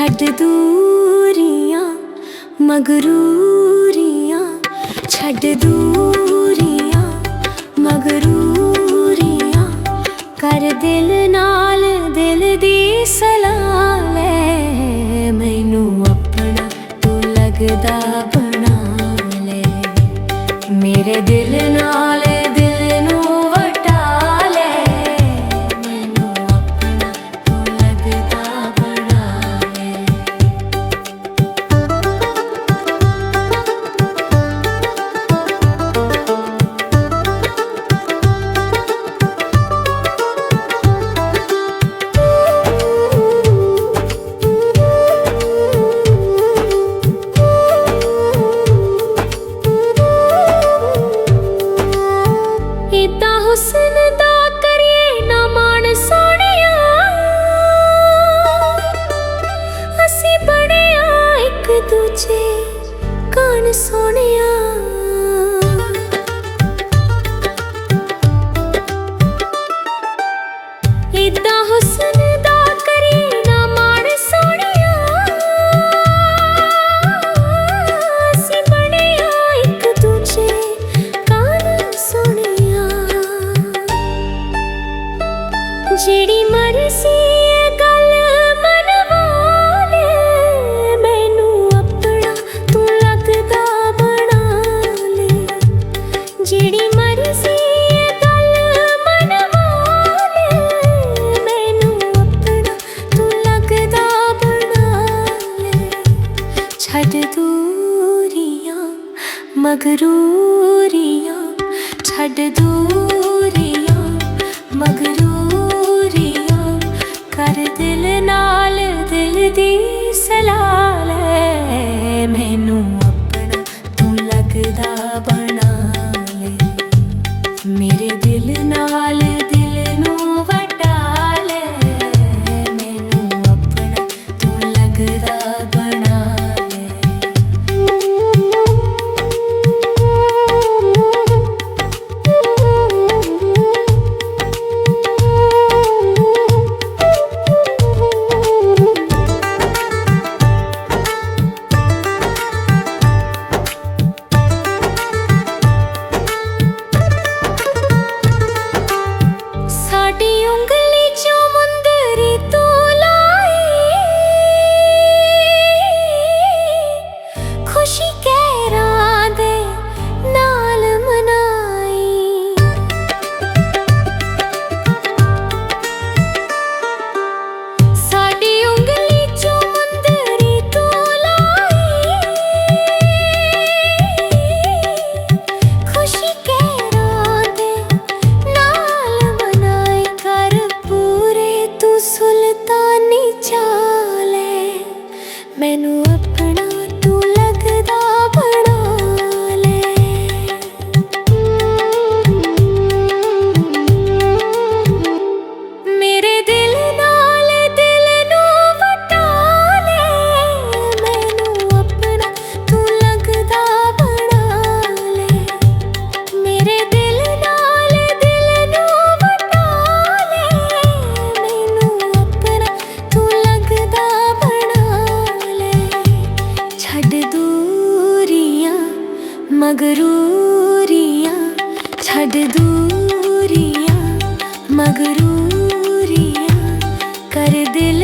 छड्ड दूरियां मगरूरियां, छड्ड दूरियां मगरूरियां, कर दिल नाल दिल दी सलाह ले। मैनू अपना तू लगदा बना ले, मेरे दिल नाल दिल नू वटा ले। मैनू अपना तू लगदा बना ले। हुस्न दा करिए ना मान सोहणिया, असी बड़े आ एक दूजे कान सोहणिया। इदां हुस्न दा करिए ना मान सोहणिया, असी बड़े आ एक दूजे कान सोहणिया। जेड़ी मर्जी गल मनवा ले, मैनू अपना तू लगदा बना ले। जेड़ी मर्जी गल मनवा ले, मैनू अपना तू लगदा बना ले। छड्ड दूरियां मगरूरियां, छड्ड दूरियां मगरूरियां, कर दिल नाल दिल दी सलाह ले। मैनू अपना तू लगदा बना ले, मेरे दिल नाल दिल नू वटा ले। मैनू अपना तू लगदा बना ले। साडी उंगली चों मुंदरी तू लाई, खुशी कहरां दे नाल मनाई। साडी उंगली चों मुंदरी तू लाई, खुशी कहरां दे नाल मनाई। कर पूरे तू सुल्तानी चाले, मैनू अपना तू लगदा बना ले। मेरे दिल नाल दिल नू वटा ले, मैनू अपना तू लगदा बना ले। मेरे दिल नाल दिल नू वटा ले, मैनू अपना तू लगदा बना ले। छड्ड दूरियां मगरूरियां, छड्ड दूरियां मगरूरियां, कर दिल